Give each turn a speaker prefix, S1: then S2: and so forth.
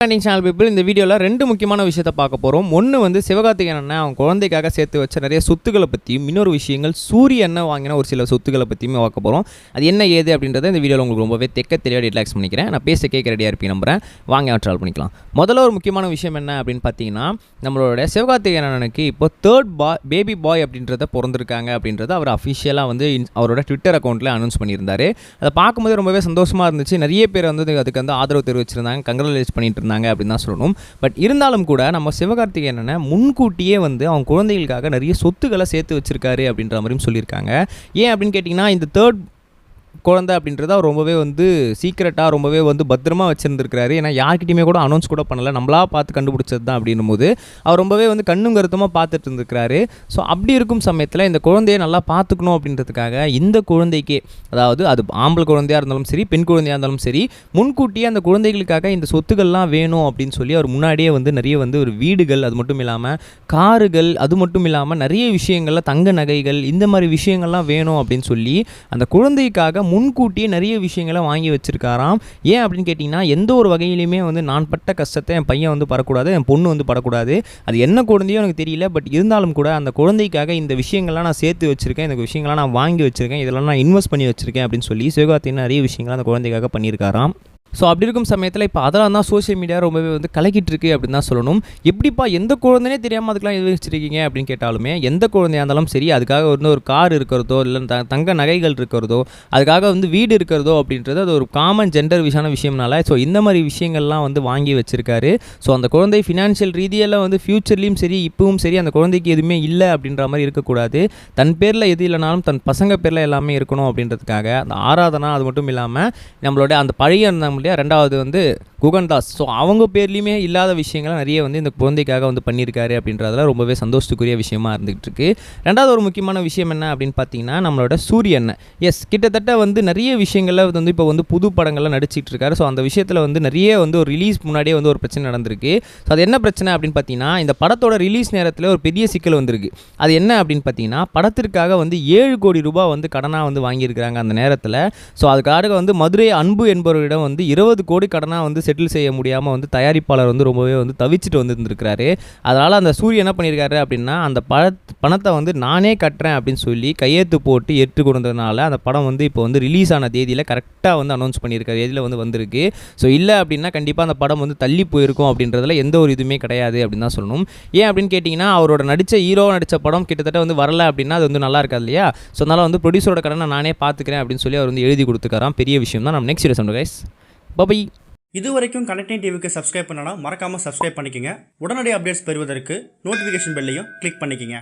S1: Channel people இந்த வீடியோவில் ரெண்டு முக்கியமான விஷயத்தை பார்க்க போகிறோம். ஒன்று வந்து சிவகார்த்திகேயன் அண்ணன் அவன் குழந்தைக்காக சேர்த்து வச்ச நிறைய சொத்துக்களை பற்றியும், இன்னொரு விஷயங்கள் சூரிய அண்ணன் வாங்கின ஒரு சில சொத்துக்களை பற்றியுமே பார்க்க போகிறோம். அது என்ன ஏது அப்படின்றத இந்த வீடியோவில் உங்களுக்கு ரொம்பவே தெளிவாக ரிலாக்ஸ் பண்ணிக்கிறேன். நான் பேச கேட்க ரெடியாக இருப்பேன் நம்புறேன். வாங்க ட்ராவல் பண்ணிக்கலாம். முதல்ல ஒரு முக்கியமான விஷயம் என்ன அப்படின்னு பார்த்தீங்கன்னா, நம்மளோட சிவகார்த்திகேயன் அண்ணனுக்கு இப்போ தேர்ட் பேபி பாய் அப்படின்றத பிறந்திருக்காங்க அப்படின்றத அவர் அஃபிஷியலாக வந்து அவரோட ட்விட்டர் அக்கௌண்ட்டில் அனௌன்ஸ் பண்ணியிருந்தார். அதை பார்க்கும்போது ரொம்பவே சந்தோஷமாக இருந்துச்சு. நிறைய பேர் வந்து அதுக்கு வந்து ஆதரவு தெரிவிச்சிருந்தாங்க, கங்க்ராச்சுலேட் பண்ணிட்டு அப்படின்னு தான் சொல்லணும். பட் இருந்தாலும் கூட நம்ம சிவகார்த்திகேயன் முன்கூட்டியே வந்து அவங்க குழந்தைகளுக்காக நிறைய சொத்துக்களை சேர்த்து வச்சிருக்காரு அப்படின்ற மாதிரியும் சொல்லியிருக்காங்க. ஏன் அப்படின்னு கேட்டிங்கன்னா, இந்த தேர்ட் குழந்தை அப்படின்றத அவர் ரொம்பவே வந்து சீக்ரெட்டாக ரொம்பவே வந்து பத்திரமா வச்சுருந்துருக்காரு. ஏன்னா யார்கிட்டையுமே கூட அனௌன்ஸ் கூட பண்ணலை, நம்மளா பார்த்து கண்டுபிடிச்சது தான் அப்படின்னும் போது அவர் ரொம்பவே வந்து கண்ணும் கருத்துமாக பார்த்துட்டு இருந்திருக்கிறாரு. ஸோ அப்படி இருக்கும் சமயத்தில் இந்த குழந்தையை நல்லா பார்த்துக்கணும் அப்படின்றதுக்காக இந்த குழந்தைக்கே, அதாவது அது ஆம்பளை குழந்தையாக இருந்தாலும் சரி, பெண் குழந்தையாக இருந்தாலும் சரி, முன்கூட்டியே அந்த குழந்தைகளுக்காக இந்த சொத்துக்கள்லாம் வேணும் அப்படின்னு சொல்லி அவர் முன்னாடியே வந்து நிறைய வந்து ஒரு வீடுகள், அது மட்டும் இல்லாமல் காருகள், அது மட்டும் இல்லாமல் நிறைய விஷயங்கள்ல தங்க நகைகள், இந்த மாதிரி விஷயங்கள்லாம் வேணும் அப்படின்னு சொல்லி அந்த குழந்தைக்காக முன்கூட்டியே நிறைய விஷயங்களை வாங்கி வச்சிருக்காராம். ஏன் அப்படின்னு கேட்டிங்கன்னா, எந்த ஒரு வகையிலையுமே வந்து நான் பட்ட கஷ்டத்தை என் பையன் வந்து படக்கூடாது, என் பொண்ணு வந்து படக்கூடாது. அது என்ன குழந்தையோ எனக்கு தெரியல, பட் இருந்தாலும் கூட அந்த குழந்தைக்காக இந்த விஷயங்கள்லாம் நான் சேர்த்து வச்சுருக்கேன், இந்த விஷயங்கள்லாம் நான் வாங்கி வச்சுருக்கேன், இதெல்லாம் நான் இன்வெஸ்ட் பண்ணி வச்சுருக்கேன் அப்படின்னு சொல்லி சிவகார்த்திகேயன் நிறைய விஷயங்களை அந்த குழந்தைக்காக பண்ணியிருக்காராம். ஸோ அப்படி இருக்கும் சமயத்தில் இப்போ அதெல்லாம் தான் சோஷியல் மீடியா ரொம்பவே வந்து கலக்கிட்டு இருக்கு அப்படின்னு தான் சொல்லணும். எப்படிப்பா எந்த குழந்தைனே தெரியாமல் அதுக்கெலாம் எது வச்சுருக்கீங்க அப்படின்னு கேட்டாலுமே, எந்த குழந்தையாக இருந்தாலும் சரி, அதுக்காக வந்து ஒரு கார் இருக்கிறதோ, இல்லை தங்க நகைகள் இருக்கிறதோ, அதுக்காக வந்து வீடு இருக்கிறதோ அப்படின்றது அது ஒரு காமன் ஜெண்டர் விஷயம்னால ஸோ இந்த மாதிரி விஷயங்கள்லாம் வந்து வாங்கி வச்சுருக்காரு. ஸோ அந்த குழந்தை ஃபினான்ஷியல் ரீதியெல்லாம் வந்து ஃப்யூச்சர்லேயும் சரி, இப்பவும் சரி, அந்த குழந்தைக்கு எதுவுமே இல்லை அப்படின்ற மாதிரி இருக்கக்கூடாது. தன் பேரில் எது இல்லைனாலும் தன் பசங்க பேரில் எல்லாமே இருக்கணும் அப்படின்றதுக்காக அந்த ஆராதனா, அது மட்டும் இல்லாமல் நம்மளோட அந்த பழைய இல்லையா, ரெண்டாவது வந்து குகன்தாஸ், ஸோ அவங்க பேர்லேயுமே இல்லாத விஷயங்களை நிறைய வந்து இந்த குழந்தைக்காக வந்து பண்ணியிருக்காரு அப்படின்றதுல ரொம்பவே சந்தோஷத்துக்குரிய விஷயமா இருந்துகிட்டு இருக்கு. ரெண்டாவது ஒரு முக்கியமான விஷயம் என்ன அப்படின்னு பார்த்தீங்கன்னா, நம்மளோட சூரிய அண்ணன் கிட்டத்தட்ட வந்து நிறைய விஷயங்களில் வந்து இப்போ வந்து புது படங்கள்லாம் நடிச்சிட்டு இருக்காரு. ஸோ அந்த விஷயத்தில் வந்து நிறைய வந்து ஒரு ரிலீஸ் முன்னாடியே வந்து ஒரு பிரச்சனை நடந்திருக்கு. ஸோ அது என்ன பிரச்சனை அப்படின்னு பார்த்தீங்கன்னா, இந்த படத்தோட ரிலீஸ் நேரத்தில் ஒரு பெரிய சிக்கல் வந்திருக்கு. அது என்ன அப்படின்னு பார்த்தீங்கன்னா, படத்திற்காக வந்து 7 கோடி ரூபாய் வந்து கடனாக வந்து வாங்கியிருக்கிறாங்க அந்த நேரத்தில். ஸோ அதுக்காக வந்து மதுரை அன்பு என்பவரிடம் வந்து 20 கோடி கடனாக வந்து செட்டில் செய்ய முடியாமல் வந்து தயாரிப்பாளர் வந்து ரொம்பவே வந்து தவிச்சிட்டு வந்துருந்துருக்கிறாரு. அதனால் அந்த சூரிய என்ன பண்ணியிருக்காரு அப்படின்னா, அந்த பணத்தை வந்து நானே கட்டுறேன் அப்படின்னு சொல்லி கையெழுத்து போட்டு ஏற்று கொடுத்ததுனால அந்த படம் வந்து இப்போ வந்து ரிலீஸ் ஆன தேதியில் கரெக்டாக வந்து அனௌன்ஸ் பண்ணியிருக்காரு, தேதியில் வந்து வந்திருக்கு. ஸோ இல்லை அப்படின்னா கண்டிப்பாக அந்த படம் வந்து தள்ளி போயிருக்கும் அப்படின்றதுல எந்த ஒரு இதுவுமே கிடையாது அப்படின்னு தான் சொல்லணும். ஏன் அப்படின்னு கேட்டிங்கன்னா, அவரோட ஹீரோவாக நடித்த படம் கிட்டத்தட்ட வந்து வரல அப்படின்னா அது வந்து நல்லா இருக்காது இல்லையா. ஸோ அதனால் வந்து ப்ரொடியூசரோட கடனை நானே பார்த்துக்கிறேன் அப்படின்னு சொல்லி அவர் வந்து எழுதி கொடுத்துக்காராம். பெரிய விஷயம் தான். நம்ம நெக்ஸ்ட் வீடியோ சொல்லுங்கள் கைஸ். பை.
S2: இது வரைக்கும் கனெக்டிங் டிவிக்கு சப்ஸ்கிரைப் பண்ணனா மறக்காமல் சப்ஸ்கிரைப் பண்ணிக்கங்க. உடனடி அப்டேட்ஸ் பெறுவதற்கு நோட்டிஃபிகேஷன் பெல்லையும் கிளிக் பண்ணிக்கங்க.